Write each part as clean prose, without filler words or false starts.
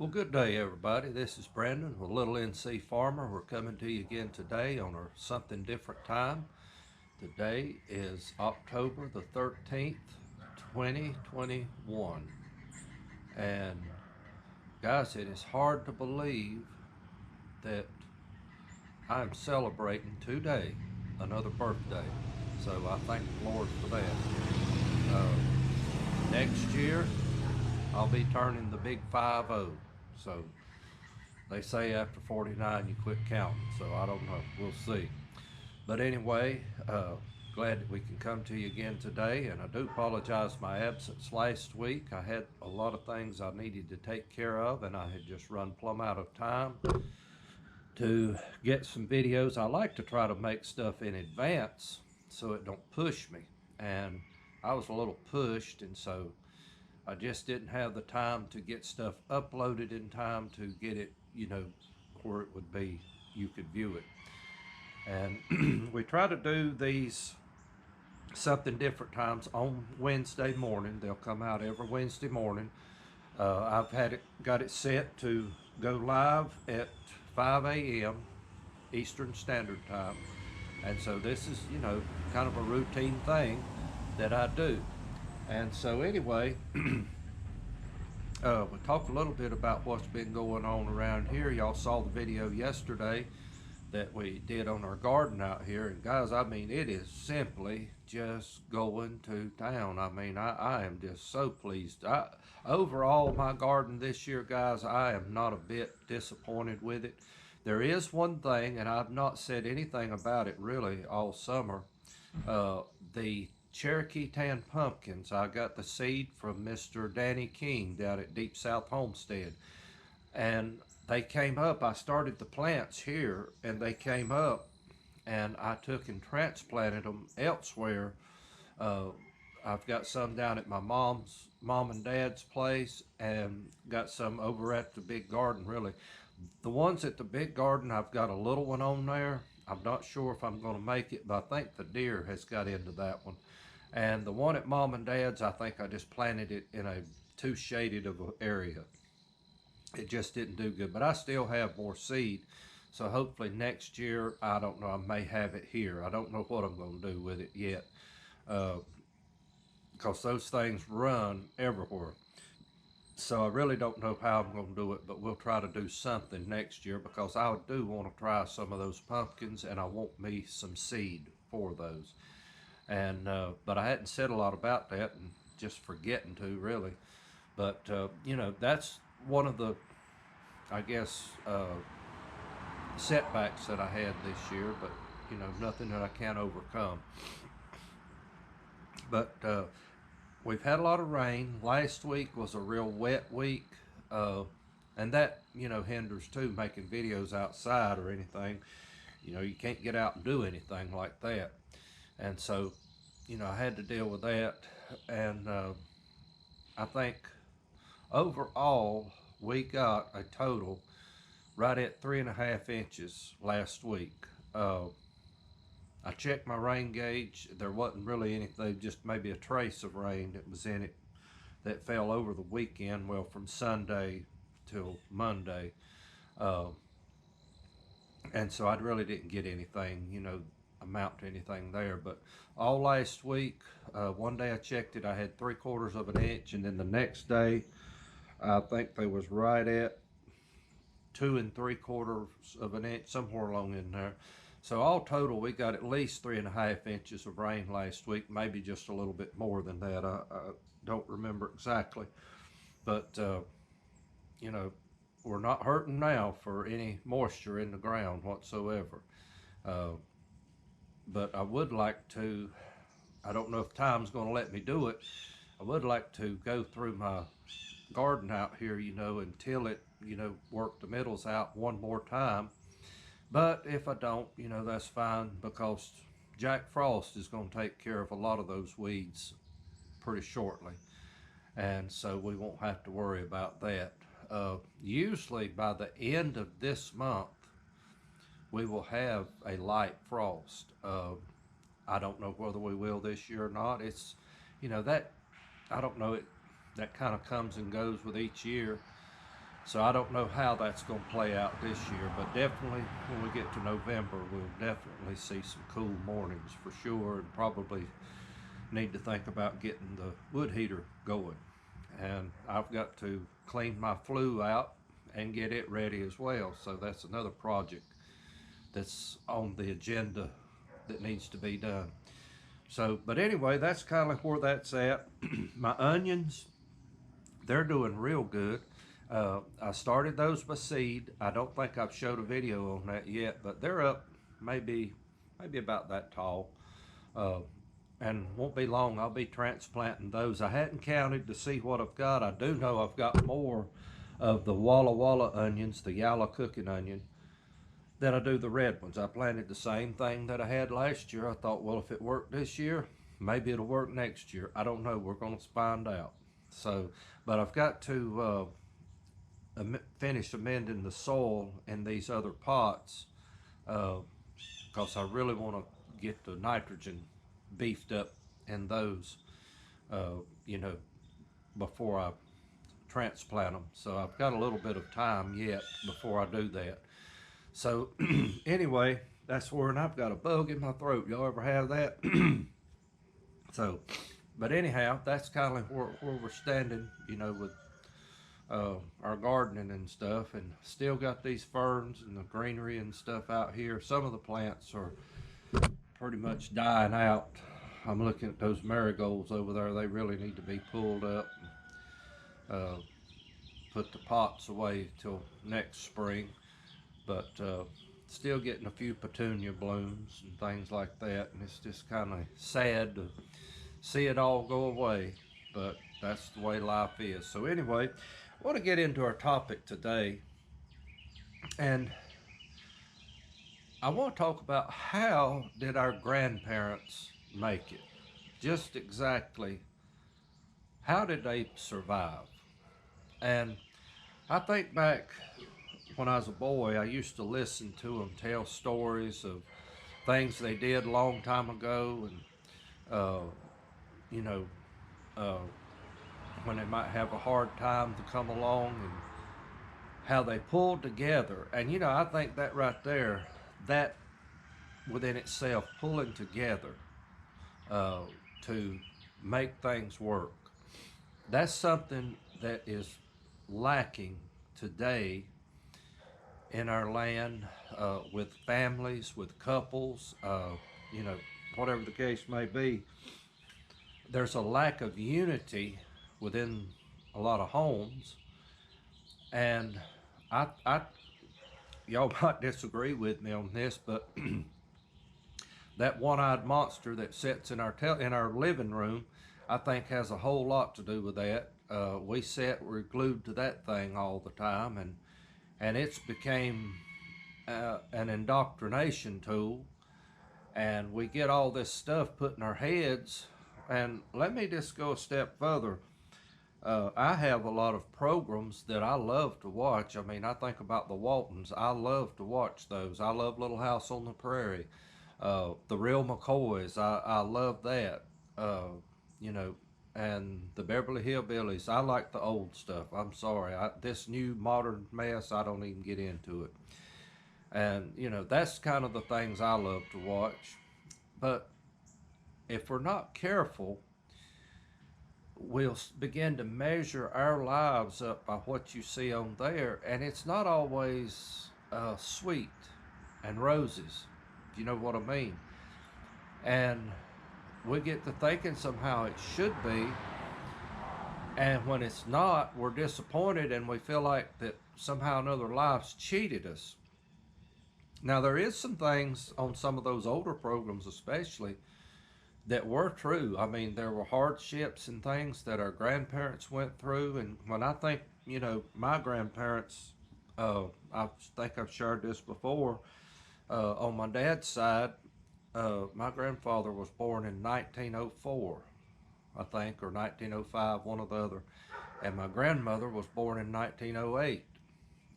Well, good day, everybody. This is Brandon with Little NC Farmer. We're coming to you again today on a something different time. Today is October the 13th, 2021. And guys, it is hard to believe that I'm celebrating today another birthday. So I thank the Lord for that. Next year, I'll be turning the big 5-0. So they say after 49 you quit counting, so I don't know. We'll see. But anyway, glad that we can come to you again today, and I do apologize for my absence last week. I had a lot of things I needed to take care of, and I had just run plumb out of time to get some videos. I like to try to make stuff in advance so it don't push me, and I was a little pushed, and so I just didn't have the time to get stuff uploaded in time to get it, where it would be, you could view it. And we try to do these something different times on Wednesday morning. They'll come out every Wednesday morning. I've got it set to go live at 5 a.m. Eastern Standard Time. And so this is, kind of a routine thing that I do. And so anyway, we talked a little bit about what's been going on around here. Y'all saw the video yesterday that we did on our garden out here. And guys, I mean, it is simply just going to town. I mean, I am just so pleased. Overall, my garden this year, guys, I am not a bit disappointed with it. There is one thing, and I've not said anything about it really all summer. The Cherokee Tan pumpkins, I got the seed from Mr. Danny King down at Deep South Homestead. And they came up. I started the plants here, and they came up, and I took and transplanted them elsewhere. Uh, I've got some down at my mom and dad's place, and got some over at the big garden. Really, the ones at the big garden, I've got a little one on there. I'm not sure if I'm going to make it, but I think the deer has got into that one. And the one at mom and dad's, I think I just planted it in a too shaded of an area. It just didn't do good, but I still have more seed. So hopefully next year, I don't know, I may have it here. I don't know what I'm going to do with it yet, because those things run everywhere. So I really don't know how I'm going to do it, but we'll try to do something next year, because I do want to try some of those pumpkins, and I want me some seed for those. And but I hadn't said a lot about that, and just forgetting to really. But that's one of the, I guess, setbacks that I had this year. But nothing that I can't overcome. But we've had a lot of rain. Last week was a real wet week, and that hinders too, making videos outside or anything. You can't get out and do anything like that. And so I had to deal with that. And I think overall we got a total right at 3.5 inches last week. I checked my rain gauge. There wasn't really anything, just maybe a trace of rain that was in it that fell over the weekend, well, from Sunday till Monday. Uh, and so I really didn't get anything, amount to anything there. But all last week, one day I checked it, I had 3/4 of an inch, and then the next day, I think they was right at 2 3/4 of an inch, somewhere along in there. So all total, we got at least 3.5 inches of rain last week, maybe just a little bit more than that. I don't remember exactly, but we're not hurting now for any moisture in the ground whatsoever. Uh, but I would like to, I don't know if time's going to let me do it. I would like to go through my garden out here, and till it, work the middles out one more time. But if I don't, that's fine, because Jack Frost is going to take care of a lot of those weeds pretty shortly. And so we won't have to worry about that. Usually by the end of this month, we will have a light frost. I don't know whether we will this year or not. It's, that, I don't know, that kind of comes and goes with each year. So I don't know how that's going to play out this year, but definitely when we get to November, we'll definitely see some cool mornings for sure, and probably need to think about getting the wood heater going. And I've got to clean my flue out and get it ready as well. So that's another project that's on the agenda that needs to be done. So, but anyway, that's kind of where that's at. My onions, they're doing real good. I started those by seed. I don't think I've showed a video on that yet, but they're up maybe about that tall. Uh, and won't be long, I'll be transplanting those. I hadn't counted to see what I've got. I do know I've got more of the Walla Walla onions, the Yalla cooking onion, than I do the red ones. I planted the same thing that I had last year. I thought, well, if it worked this year, maybe it'll work next year. I don't know. We're going to find out. So, but I've got to finish amending the soil in these other pots because I really want to get the nitrogen beefed up in those, you know, before I transplant them. So I've got a little bit of time yet before I do that. So anyway, that's where, and I've got a bug in my throat. Y'all ever have that? So, but anyhow, that's kind of where we're standing, you know, with our gardening and stuff, and still got these ferns and the greenery and stuff out here. Some of the plants are pretty much dying out. I'm looking at those marigolds over there. They really need to be pulled up and put the pots away till next spring. But still getting a few petunia blooms and things like that, and it's just kind of sad to see it all go away, but that's the way life is. So anyway, I want to get into our topic today, and I want to talk about how did our grandparents make it? Just exactly how did they survive? And I think back when I was a boy, I used to listen to them tell stories of things they did a long time ago, and you know, uh, when they might have a hard time to come along, and how they pulled together. And you know, I think that right there, that within itself, pulling together to make things work, that's something that is lacking today in our land, with families, with couples, you know, whatever the case may be. There's a lack of unity within a lot of homes, and I y'all might disagree with me on this, but that one-eyed monster that sits in our living room, I think has a whole lot to do with that. We're glued to that thing all the time, and it's became an indoctrination tool, and we get all this stuff put in our heads. And let me just go a step further. I have a lot of programs that I love to watch. I mean, I think about the Waltons. I love to watch those. I love Little House on the Prairie. The Real McCoys, I love that. You know, and the Beverly Hillbillies. I like the old stuff. I'm sorry. This new modern mess, I don't even get into it. And, you know, that's kind of the things I love to watch. But if we're not careful, we'll begin to measure our lives up by what you see on there, and it's not always sweet and roses. You know what I mean? And we get to thinking somehow it should be, and when it's not, we're disappointed, and we feel like that somehow another life's cheated us. Now, there is some things on some of those older programs especially that were true. I mean, there were hardships and things that our grandparents went through. And when I think, you know, my grandparents, I think I've shared this before, on my dad's side, my grandfather was born in 1904, I think, or 1905, one or the other. And my grandmother was born in 1908.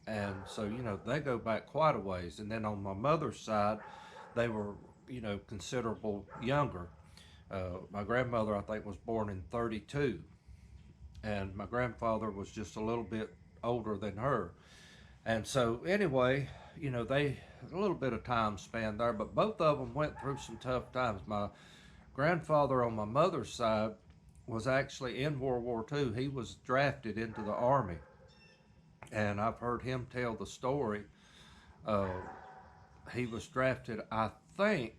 And so, you know, they go back quite a ways. And then on my mother's side, they were, you know, considerable younger. My grandmother, I think, was born in 32, and my grandfather was just a little bit older than her. And so anyway, you know, they a little bit of time span there, but both of them went through some tough times. My grandfather on my mother's side was actually in World War II. He was drafted into the Army, and I've heard him tell the story. Uh, he was drafted, I think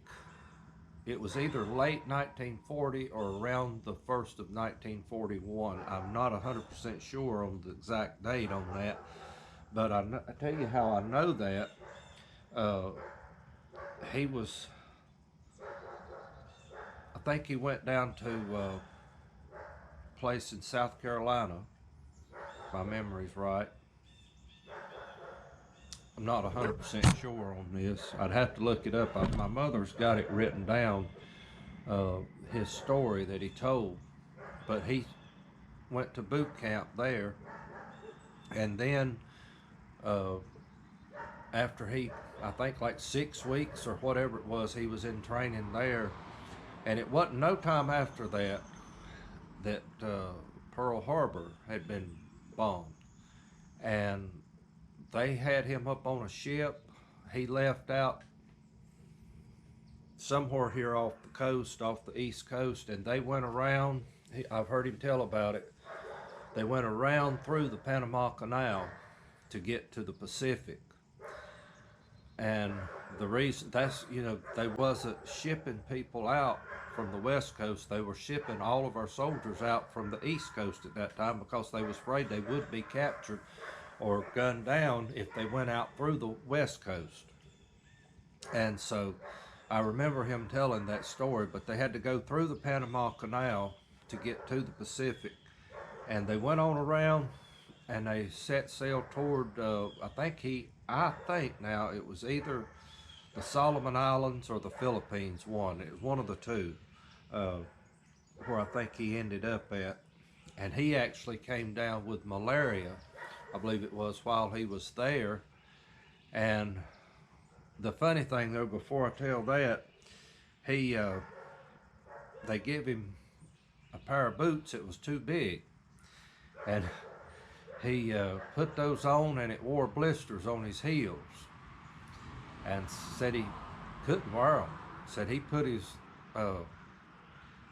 it was either late 1940 or around the first of 1941. I'm not 100% sure on the exact date on that, but I tell you how I know that. Uh, he was, I think he went down to a place in South Carolina, if my memory's right. I'm not 100% sure on this. I'd have to look it up. My mother's got it written down, his story that he told. But he went to boot camp there, and then after I think like 6 weeks or whatever it was, he was in training there. And it wasn't no time after that that Pearl Harbor had been bombed. And they had him up on a ship. He left out somewhere here off the coast, off the East Coast, and they went around. I've heard him tell about it. They went around through the Panama Canal to get to the Pacific. And the reason that's, you know, they wasn't shipping people out from the West Coast. They were shipping all of our soldiers out from the East Coast at that time because they was afraid they would be captured or gunned down if they went out through the West Coast. And so I remember him telling that story, but they had to go through the Panama Canal to get to the Pacific. And they went on around and they set sail toward, I think now it was either the Solomon Islands or the Philippines one. It was one of the two, where I think he ended up at. And he actually came down with malaria, I believe it was, while he was there. And the funny thing though, before I tell that, they gave him a pair of boots that was too big. And he put those on and it wore blisters on his heels. And said he couldn't wear them. Said he put his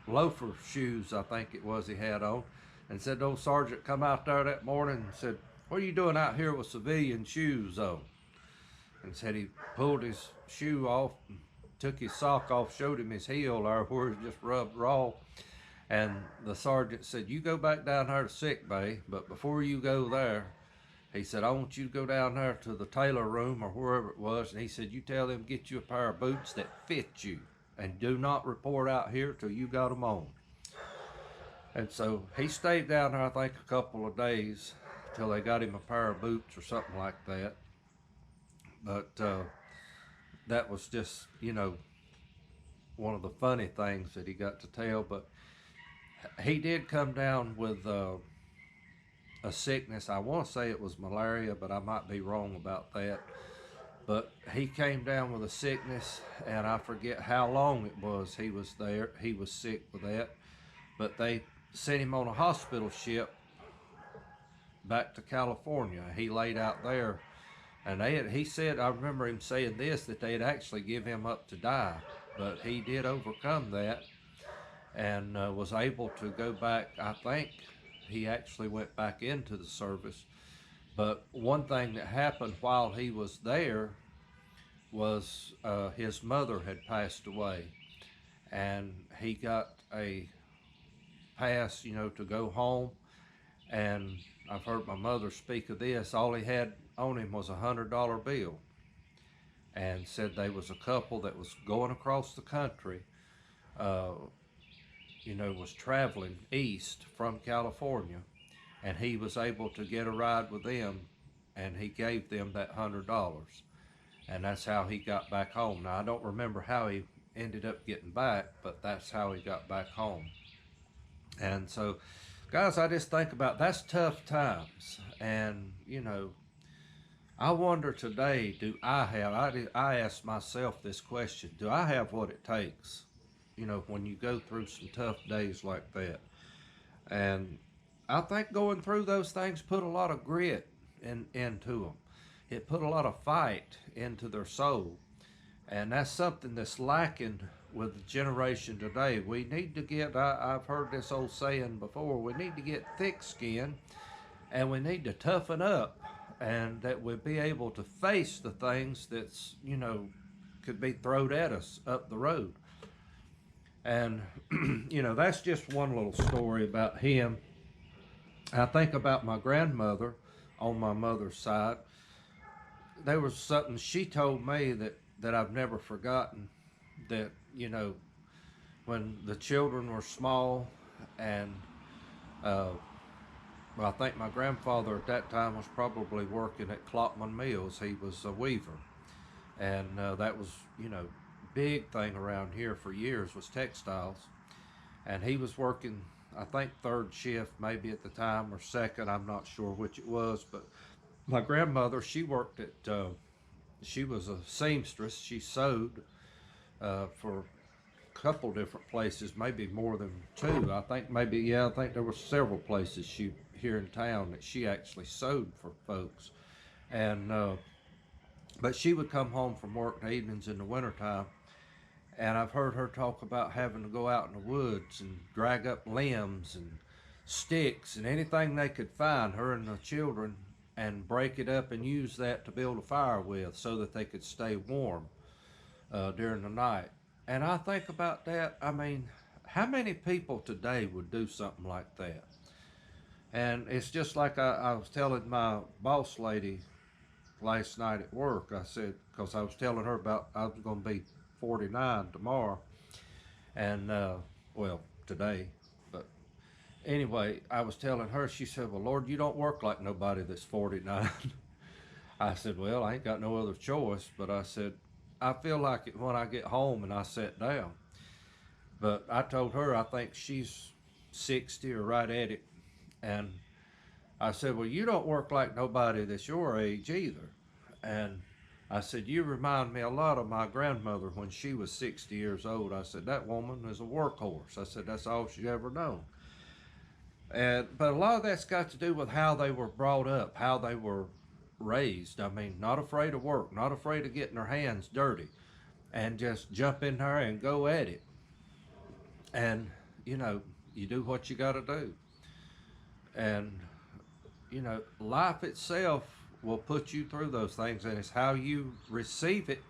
loafer shoes, I think it was, he had on, and said the old sergeant come out there that morning and said, "What are you doing out here with civilian shoes on?" And said he pulled his shoe off, and took his sock off, showed him his heel there where it just rubbed raw. And the sergeant said, "You go back down there to sick bay, but before you go there," he said, "I want you to go down there to the tailor room or wherever it was," and he said, "You tell them get you a pair of boots that fit you, and do not report out here till you got them on." And so he stayed down there, I think, a couple of days till they got him a pair of boots or something like that. But that was just, you know, one of the funny things that he got to tell. But he did come down with a sickness. I want to say it was malaria, but I might be wrong about that. But he came down with a sickness, and I forget how long it was he was there. He was sick with that. But they sent him on a hospital ship back to California. He laid out there, and he said, I remember him saying this, that they'd actually give him up to die. But he did overcome that and was able to go back. I think he actually went back into the service. But one thing that happened while he was there was his mother had passed away, and he got a pass, you know, to go home. And I've heard my mother speak of this. All he had on him was $100 bill, and said they was a couple that was going across the country, you know, was traveling east from California, and he was able to get a ride with them, and he gave them that $100, and that's how he got back home. Now, I don't remember how he ended up getting back, but that's how he got back home. And so, guys, I just think about, that's tough times. And, you know, I wonder today, do I have, I ask myself this question, do I have what it takes, you know, when you go through some tough days like that? And I think going through those things put a lot of grit into them. It put a lot of fight into their soul. And that's something that's lacking with the generation today. We need to get, I've heard this old saying before, we need to get thick skin and we need to toughen up, and that we'll be able to face the things that's, could be thrown at us up the road. And, that's just one little story about him. I think about my grandmother on my mother's side. There was something she told me that I've never forgotten, that, when the children were small, and well, I think my grandfather at that time was probably working at Klopman Mills. He was a weaver, and that was, big thing around here for years was textiles. And he was working, I think, third shift maybe at the time, or second, I'm not sure which it was. But my grandmother, she worked at, she was a seamstress. She sewed for a couple different places, maybe more than two. I think there were several places here in town that she actually sewed for folks. And but she would come home from work in the evenings in the wintertime, and I've heard her talk about having to go out in the woods and drag up limbs and sticks and anything they could find, her and the children, and break it up and use that to build a fire with so that they could stay warm during the night. And I think about that, I mean, how many people today would do something like that? And it's just like I was telling my boss lady last night at work. I said, because I was telling her about I was going to be 49 tomorrow, and well, today. But anyway, I was telling her, she said, well, Lord, you don't work like nobody that's 49. I said, well, I ain't got no other choice, but I said, I feel like it when I get home and I sit down. But I told her I think she's 60 or right at it. And I said, well, you don't work like nobody that's your age either. And I said, you remind me a lot of my grandmother when she was 60 years old. I said, that woman is a workhorse. I said, that's all she's ever known. But a lot of that's got to do with how they were brought up, how they were raised. I mean, not afraid of work, not afraid of getting their hands dirty, and just jump in there and go at it. And, you do what you got to do. And, life itself will put you through those things, and it's how you receive it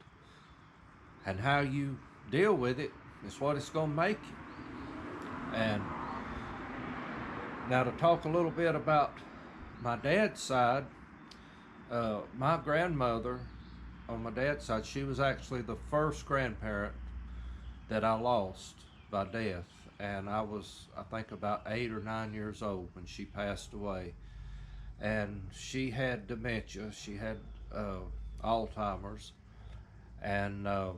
and how you deal with it is what it's going to make you. And now to talk a little bit about my dad's side, my grandmother on my dad's side, she was actually the first grandparent that I lost by death. And I was, I think, about 8 or 9 years old when she passed away. And she had dementia. She had Alzheimer's. And, that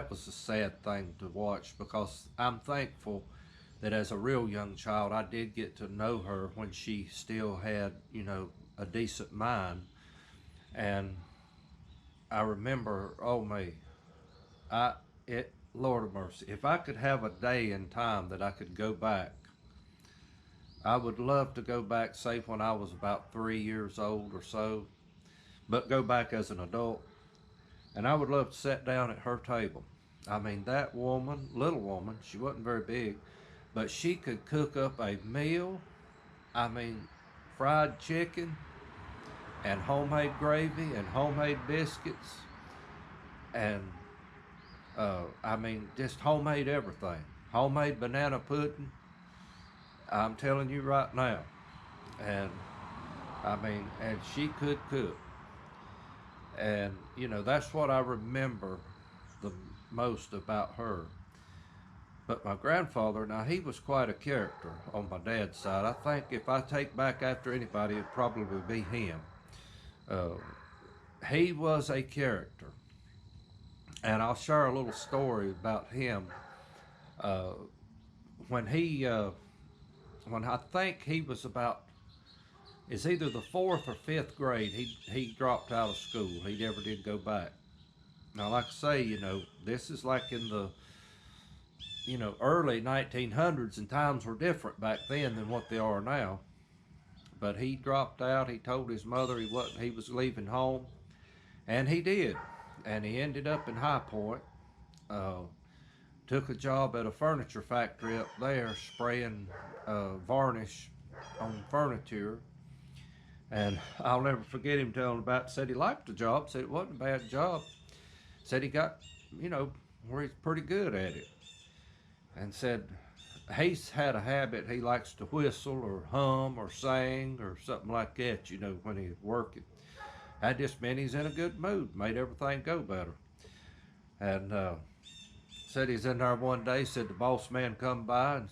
was a sad thing to watch, because I'm thankful that as a real young child, I did get to know her when she still had, a decent mind. And I remember, oh me, Lord of mercy, if I could have a day in time that I could go back, I would love to go back, say when I was about 3 years old or so, but go back as an adult. And I would love to sit down at her table. I mean, that woman, little woman, she wasn't very big, but she could cook up a meal. I mean, fried chicken and homemade gravy and homemade biscuits and I mean, just homemade everything. Homemade banana pudding. I'm telling you right now. And I mean, and she could cook. And, that's what I remember the most about her. But my grandfather, now he was quite a character on my dad's side. I think if I take back after anybody, it'd probably be him. He was a character. And I'll share a little story about him. When I think he was about, it's either the 4th or 5th grade, he dropped out of school. He never did go back. Now, like I say, this is like in the, early 1900s, and times were different back then than what they are now. but he dropped out. He told his mother he was leaving home, and he did. And he ended up in High Point. Uh, Took a job at a furniture factory up there, spraying varnish on furniture. And I'll never forget him telling about. Said he liked the job. Said it wasn't a bad job. Said he got, you know, where he's pretty good at it. And said he's had a habit. He likes to whistle or hum or sing or something like that. You know, when he's working. That just meant he's in a good mood. Made everything go better. And said he's in there one day. Said the boss man come by,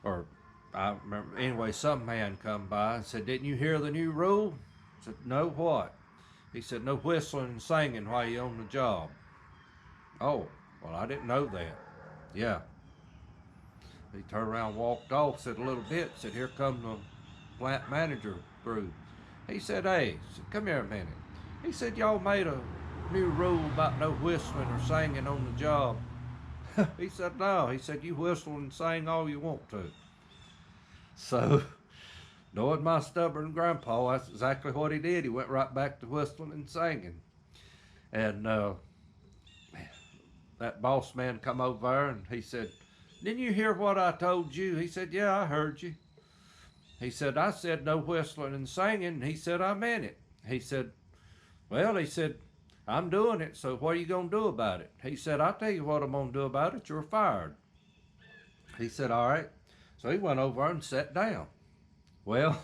or I remember anyway. Some man come by and said, "Didn't you hear the new rule?" I said, "No, what?" He said, "No whistling and singing while you're on the job." Oh, well, I didn't know that. Yeah. He turned around, walked off, said a little bit. Said, "Here come the plant manager through." He said, "Hey," said, "come here a minute." He said, "Y'all made a new rule about no whistling or singing on the job." He said, "No." He said, "You whistle and sing all you want to." So, knowing my stubborn grandpa, that's exactly what he did. He went right back to whistling and singing. And that boss man come over there and he said, "Didn't you hear what I told you?" He said, "Yeah, I heard you." He said, "I said no whistling and singing." And he said, "I meant it." He said, "Well," he said, "I'm doing it, so what are you going to do about it?" He said, "I'll tell you what I'm going to do about it. You're fired." He said, "All right." So he went over and sat down. Well,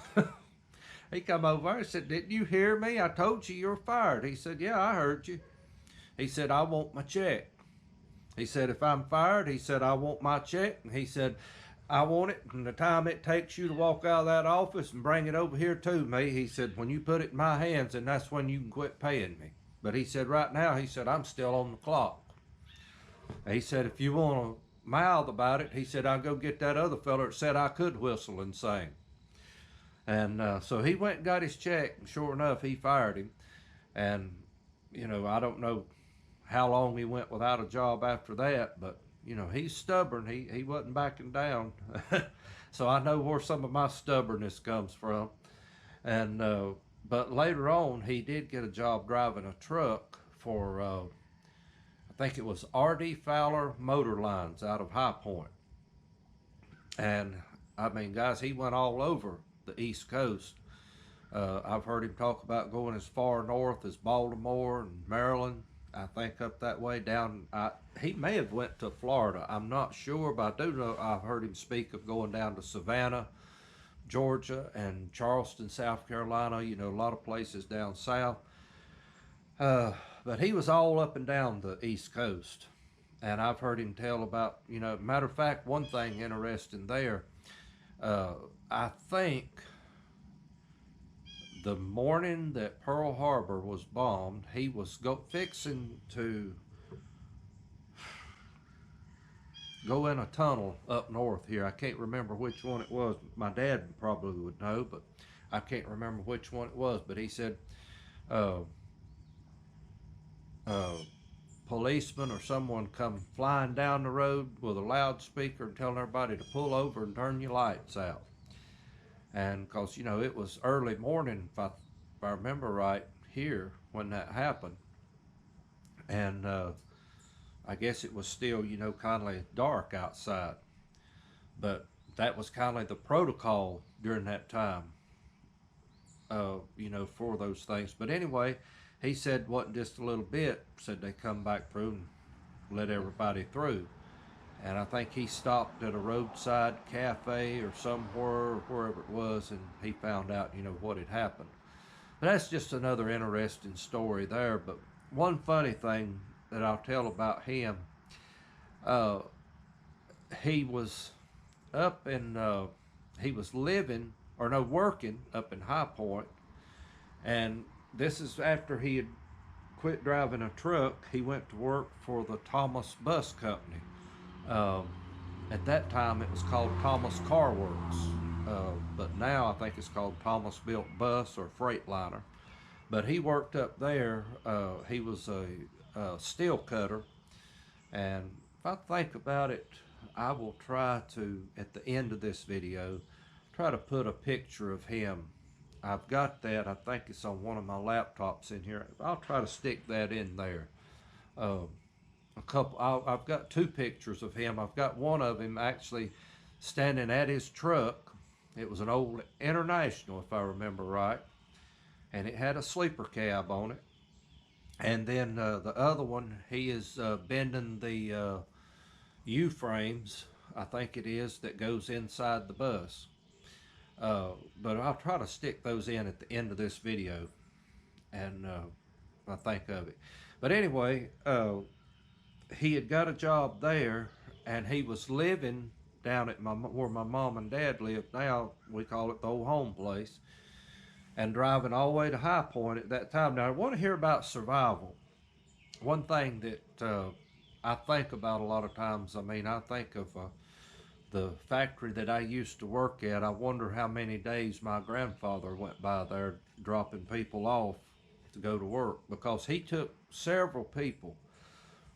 he come over and said, "Didn't you hear me? I told you you're fired." He said, "Yeah, I heard you." He said, "I want my check." He said, "If I'm fired," he said, "I want my check." And he said, "I want it from the time it takes you to walk out of that office and bring it over here to me." He said, "When you put it in my hands, and that's when you can quit paying me." But he said, "Right now," he said, "I'm still on the clock." He said, "If you want to mouth about it," he said, "I'll go get that other feller that said I could whistle and sing." And so he went and got his check, and sure enough, he fired him. And, you know, I don't know how long he went without a job after that, but, you know, he's stubborn. He wasn't backing down. So I know where some of my stubbornness comes from. And, but later on, he did get a job driving a truck for, I think it was R.D. Fowler Motor Lines out of High Point. And, I mean, guys, he went all over the East Coast. I've heard him talk about going as far north as Baltimore and Maryland. I think up that way down. He may have went to Florida. I'm not sure, but I do know I've heard him speak of going down to Savannah, Georgia, and Charleston, South Carolina. You know, a lot of places down south. But he was all up and down the East Coast. And I've heard him tell about, you know, matter of fact, one thing interesting there. I think the morning that Pearl Harbor was bombed, he was fixing to go in a tunnel up north here. I can't remember which one it was. My dad probably would know, but I can't remember which one it was. But he said, uh, policeman or someone come flying down the road with a loudspeaker and telling everybody to pull over and turn your lights out. And because, you know, it was early morning, if I remember right, here when that happened. And I guess it was still, you know, kind of dark outside. But that was kind of the protocol during that time, you know, for those things. But anyway, he said, wasn't just a little bit, said they come back through and let everybody through. And I think he stopped at a roadside cafe or somewhere, wherever it was, and he found out, you know, what had happened. But that's just another interesting story there. But one funny thing that I'll tell about him, uh, he was up in, he was living, or no, working up in High Point, and this is after he had quit driving a truck. He went to work for the Thomas Bus Company. At that time, it was called Thomas Car Works, but now I think it's called Thomas Built Bus or Freightliner. But he worked up there. He was a steel cutter, and if I think about it, I will try to, at the end of this video, try to put a picture of him. I've got that. I think it's on one of my laptops in here. I'll try to stick that in there. Uh, I've got two pictures of him. I've got one of him actually standing at his truck. It was an old International, if I remember right, and it had a sleeper cab on it. And then the other one, he is bending the U-frames, I think it is, that goes inside the bus. But I'll try to stick those in at the end of this video, and I think of it. But anyway, he had got a job there, and he was living down at where my mom and dad live now. We call it the old home place, and driving all the way to High Point at that time. Now, I want to hear about survival. One thing that I think about a lot of times, I mean, I think of the factory that I used to work at. I wonder how many days my grandfather went by there dropping people off to go to work, because he took several people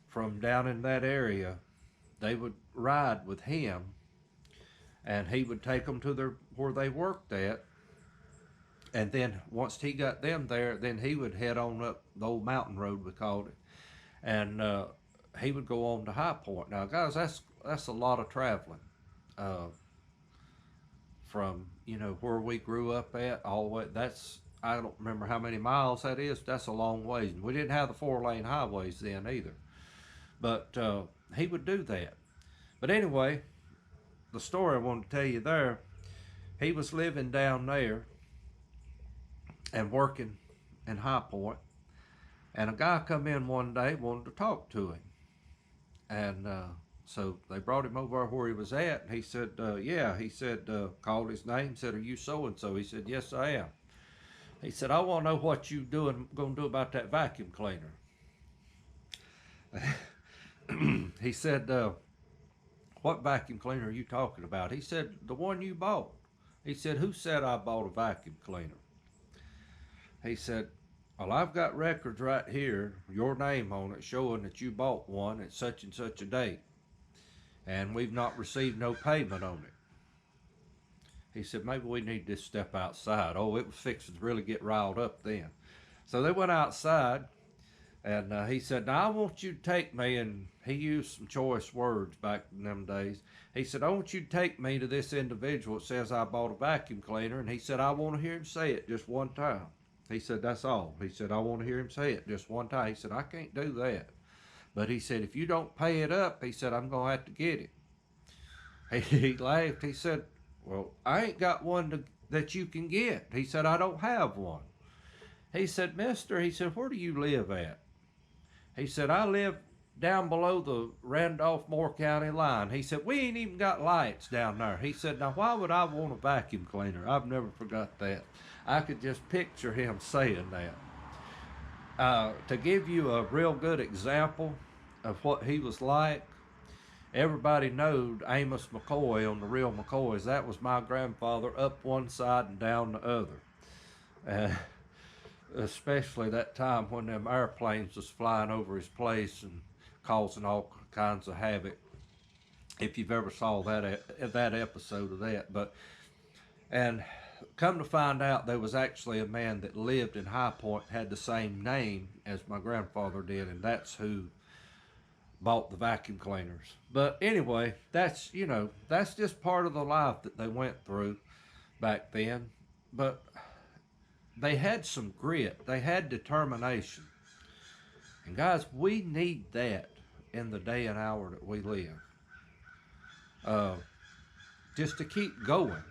from down in that area. They would ride with him, and he would take them to where they worked at. And then once he got them there, then he would head on up the old mountain road, we called it, and he would go on to High Point. Now, guys, that's a lot of traveling. From where we grew up at all the way. I don't remember how many miles that is. That's a long ways. We didn't have the 4-lane highways then either. But he would do that. But anyway, the story I wanted to tell you there, he was living down there and working in High Point, and a guy come in one day, wanted to talk to him, and so they brought him over where he was at, and he said, yeah, he said, called his name, said, are you so-and-so? He said, yes, I am. He said, I want to know what you going to do about that vacuum cleaner. He said, what vacuum cleaner are you talking about? He said, the one you bought. He said, who said I bought a vacuum cleaner? He said, well, I've got records right here, your name on it, showing that you bought one at such and such a date, and we've not received no payment on it. He said, maybe we need to step outside. Oh, it was fixing to really get riled up then. So they went outside, and he said, now I want you to take me, and he used some choice words back in them days. He said, I want you to take me to this individual that says I bought a vacuum cleaner, and he said, I want to hear him say it just one time. He said, that's all. He said, I want to hear him say it just one time. He said, I can't do that. But he said, if you don't pay it up, he said, I'm going to have to get it. He laughed. He said, well, I ain't got one that you can get. He said, I don't have one. He said, mister, he said, where do you live at? He said, I live down below the Randolph-Moore County line. He said, we ain't even got lights down there. He said, now why would I want a vacuum cleaner? I've never forgot that. I could just picture him saying that. To give you a real good example of what he was like, everybody knowed Amos McCoy on the Real McCoys. That was my grandfather, up one side and down the other. Especially that time when them airplanes was flying over his place and causing all kinds of havoc. If you've ever saw that episode of that, and come to find out, there was actually a man that lived in High Point, had the same name as my grandfather did, and that's who bought the vacuum cleaners. But anyway, that's just part of the life that they went through back then. But they had some grit. They had determination. And guys, we need that in the day and hour that we live. Just to keep going.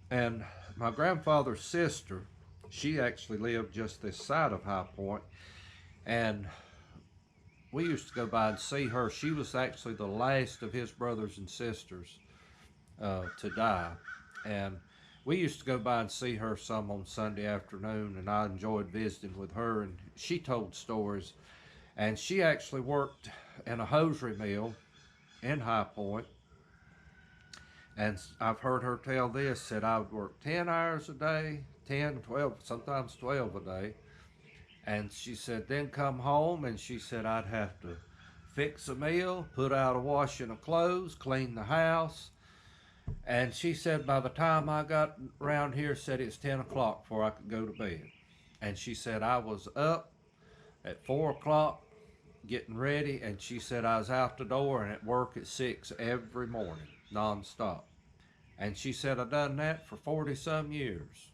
And my grandfather's sister, she actually lived just this side of High Point, and we used to go by and see her. She was actually the last of his brothers and sisters to die, and we used to go by and see her some on Sunday afternoon, and I enjoyed visiting with her, and she told stories. And she actually worked in a hosiery mill in High Point. And I've heard her tell this, said I would work 10 hours a day, 10, 12, sometimes 12 a day. And she said, then come home, and she said I'd have to fix a meal, put out a washing of clothes, clean the house. And she said by the time I got around here, said it's 10 o'clock before I could go to bed. And she said I was up at 4 o'clock getting ready, and she said I was out the door and at work at 6 every morning, nonstop. And she said I done that for 40 some years.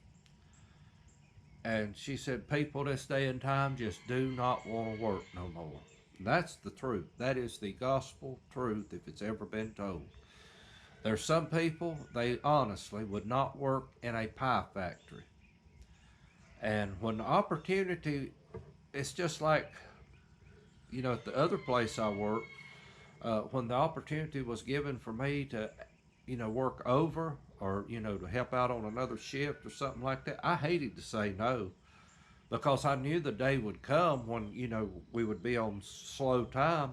And she said people this day and time just do not want to work no more. That's the truth. That is the gospel truth if it's ever been told. There's some people, they honestly would not work in a pie factory. And when the opportunity, it's just like, at the other place I work, when the opportunity was given for me to, work over or, to help out on another shift or something like that, I hated to say no because I knew the day would come when, we would be on slow time.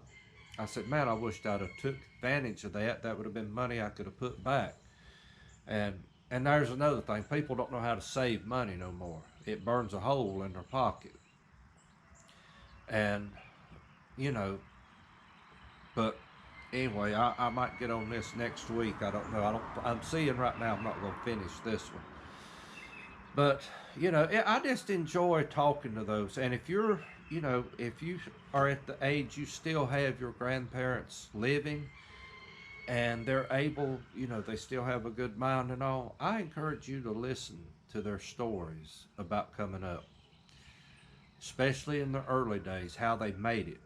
I said, man, I wished I'd have took advantage of that. That would have been money I could have put back. And and there's another thing. People don't know how to save money no more. It burns a hole in their pocket. And, you know, but anyway, I might get on this next week. I don't know. I'm seeing right now I'm not going to finish this one. But, I just enjoy talking to those. And if you're, if you are at the age you still have your grandparents living and they're able, they still have a good mind and all, I encourage you to listen to their stories about coming up, especially in the early days, how they made it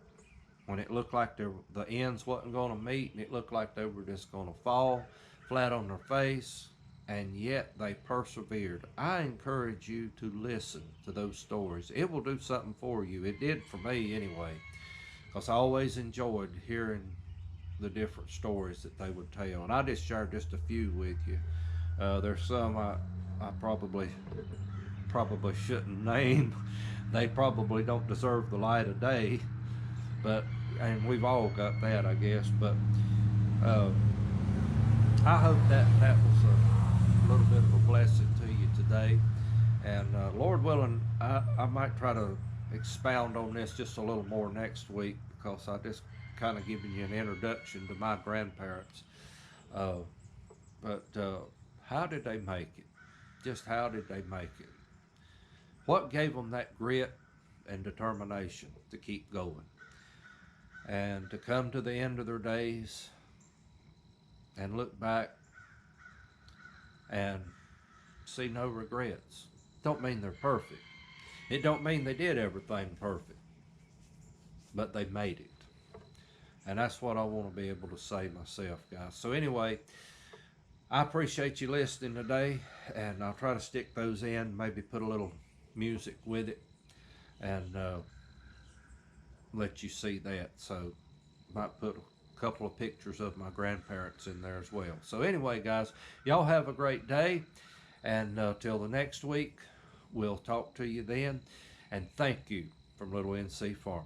when it looked like the ends wasn't going to meet and it looked like they were just going to fall flat on their face, and yet they persevered. I encourage you to listen to those stories. It will do something for you. It did for me anyway, because I always enjoyed hearing the different stories that they would tell. And I just shared just a few with you. There's some I probably shouldn't name. They probably don't deserve the light of day, but and we've all got that, I guess. But uh, I hope that was a little bit of a blessing to you today. And Lord willing, I might try to expound on this just a little more next week because I just kind of giving you an introduction to my grandparents. Uh, but how did they make it? Just how did they make it? What gave them that grit and determination to keep going and to come to the end of their days and look back and see no regrets? Don't mean they're perfect. It don't mean they did everything perfect, but they made it. And that's what I want to be able to say myself, guys. So anyway, I appreciate you listening today, and I'll try to stick those in, maybe put a little music with it, and let you see that. So might put a couple of pictures of my grandparents in there as well. So anyway, guys, y'all have a great day, and till the next week, we'll talk to you then. And thank you from Little NC Farmer.